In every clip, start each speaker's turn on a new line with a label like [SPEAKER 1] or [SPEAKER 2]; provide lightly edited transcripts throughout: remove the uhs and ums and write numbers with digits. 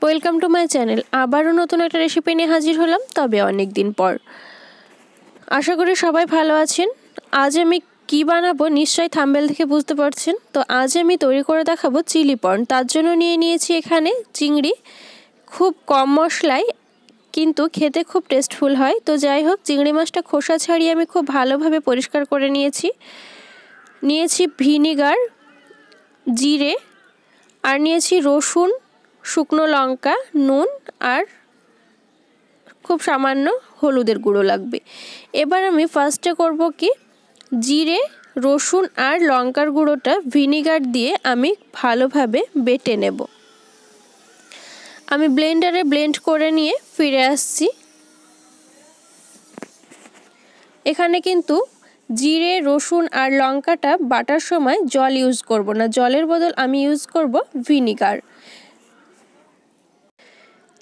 [SPEAKER 1] Welcome to my channel. আবারও নতুন একটা রেসিপি নিয়ে হাজির হলাম, তবে অনেক দিন পর। আশা করি সবাই ভালো আছেন। আজ আমি কি বানাবো নিশ্চয়ই থাম্বনেল দেখে বুঝতে পারছেন। তো আজ আমি তৈরি করে দেখাবো চিলি পর্ন। তার জন্য নিয়ে নিয়েছি এখানে চিংড়ি, খুব কম মশলায় কিন্তু খেতে খুব টেস্টফুল হয়। তো যাই হোক, চিংড়ি মাছটা খোসা ছাড়িয়ে আমি খুব ভালোভাবে পরিষ্কার করে নিয়েছি ভিনিগার, জিরে, আর নিয়েছি রসুন, শুকনো লঙ্কা, নুন আর খুব সামান্য হলুদের গুঁড়ো লাগবে। এবার আমি ফার্স্টে করব কি, জিরে, রসুন আর লঙ্কার গুঁড়োটা ভিনিগার দিয়ে আমি ভালোভাবে বেটে নেব। আমি ব্লেন্ডারে ব্লেন্ড করে নিয়ে ফিরে আসছি। এখানে কিন্তু জিরে, রসুন আর লঙ্কাটা বাটার সময় জল ইউজ করব না, জলের বদল আমি ইউজ করব ভিনিগার।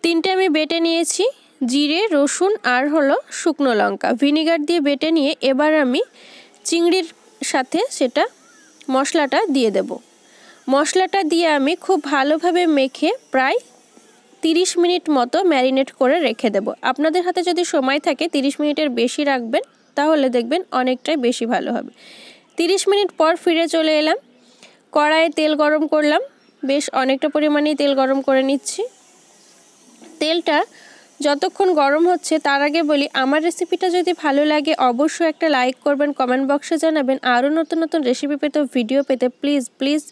[SPEAKER 1] তিনটে আমি বেটে নিয়েছি, জিরে, রসুন আর শুকনো লঙ্কা, ভিনিগার দিয়ে বেটে নিয়ে এবার আমি চিংড়ির সাথে সেটা মশলাটা দিয়ে দেব। মশলাটা দিয়ে আমি খুব ভালোভাবে মেখে প্রায় 30 মিনিট মতো ম্যারিনেট করে রেখে দেব। আপনাদের হাতে যদি সময় থাকে 30 মিনিটের বেশি রাখবেন, তাহলে দেখবেন অনেকটাই বেশি ভালো হবে। 30 মিনিট পর ফিরে চলে এলাম। কড়াইয়ে তেল গরম করলাম, বেশ অনেকটা পরিমাণেই তেল গরম করে নিচ্ছি। তেলটা যতক্ষণ গরম হচ্ছে তার আগে বলি, আমার রেসিপিটা যদি ভালো লাগে অবশ্যই একটা লাইক করবেন, কমেন্ট বক্সে জানাবেন। আরও নতুন নতুন রেসিপি পেতে, ভিডিও পেতে প্লিজ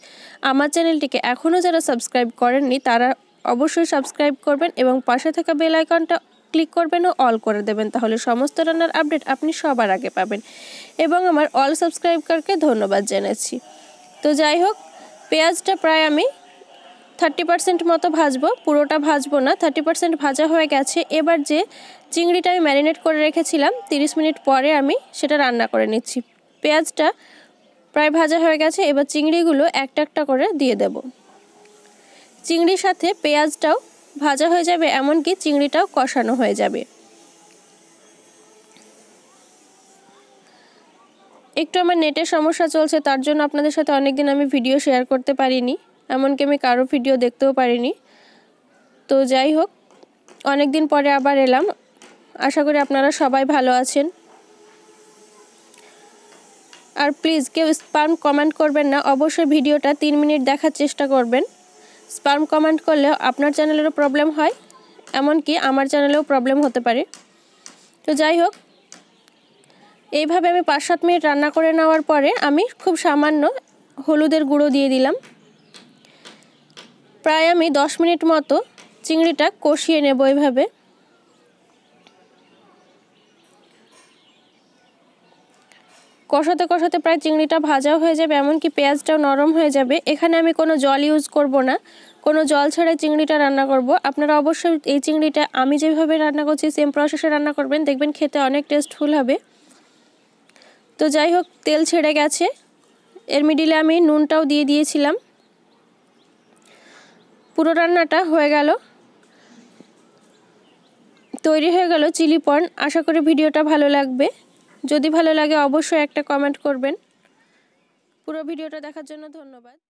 [SPEAKER 1] আমার চ্যানেলটিকে এখনও যারা সাবস্ক্রাইব করেননি তারা অবশ্যই সাবস্ক্রাইব করবেন এবং পাশে থাকা বেল আইকনটা ক্লিক করবেন ও অল করে দেবেন, তাহলে সমস্ত রান্নার আপডেট আপনি সবার আগে পাবেন। এবং আমার অল সাবস্ক্রাইবারকে ধন্যবাদ জানাচ্ছি। তো যাই হোক, পেঁয়াজটা প্রায় আমি 30% মতো ভাজবো, পুরোটা ভাজবো না, 30% ভাজা হয়ে গেছে। এবার যে চিংড়িটা আমি ম্যারিনেট করে রেখেছিলাম 30 মিনিট পরে আমি সেটা রান্না করে নিচ্ছি। পেঁয়াজটা প্রায় ভাজা হয়ে গেছে, এবার চিংড়িগুলো একটা একটা করে দিয়ে দেব। চিংড়ির সাথে পেঁয়াজটাও ভাজা হয়ে যাবে, এমনকি চিংড়িটাও কষানো হয়ে যাবে। একটু আমার নেটের সমস্যা চলছে, তার জন্য আপনাদের সাথে অনেকদিন আমি ভিডিও শেয়ার করতে পারিনি, এমনকি আমি কারো ভিডিও দেখতেও পারিনি। তো যাই হোক, অনেক দিন পরে আবার এলাম। আশা করি আপনারা সবাই ভালো আছেন। আর প্লিজ কেউ স্প্যাম কমেন্ট করবেন না, অবশ্যই ভিডিওটা 3 মিনিট দেখার চেষ্টা করবেন। স্প্যাম কমেন্ট করলে আপনার চ্যানেলেরও প্রবলেম হয়, এমনকি আমার চ্যানেলেও প্রবলেম হতে পারে। তো যাই হোক, এইভাবে আমি 5-7 মিনিট রান্না করে নেওয়ার পরে আমি খুব সামান্য হলুদের গুঁড়ো দিয়ে দিলাম। প্রায় আমি 10 মিনিট মতো চিংড়িটা কষিয়ে নেব। এইভাবে কষাতে কষাতে প্রায় চিংড়িটা ভাজাও হয়ে যাবে, এমনকি পেঁয়াজটাও নরম হয়ে যাবে। এখানে আমি কোনো জল ইউজ করব না, কোনো জল ছাড়াই চিংড়িটা রান্না করব। আপনারা অবশ্যই এই চিংড়িটা আমি যেভাবে রান্না করছি সেম প্রসেসে রান্না করবেন, দেখবেন খেতে অনেক টেস্টফুল হবে। তো যাই হোক, তেল ছেড়ে গেছে, এর মিডিলে আমি নুনটাও দিয়ে দিয়েছিলাম। পুরো রান্নাটা হয়ে গেল, তৈরি হয়ে গেল চিলি পর্ন। আশা করি ভিডিওটা ভালো লাগবে। যদি ভালো লাগে অবশ্যই একটা কমেন্ট করবেন। পুরো ভিডিওটা দেখার জন্য ধন্যবাদ।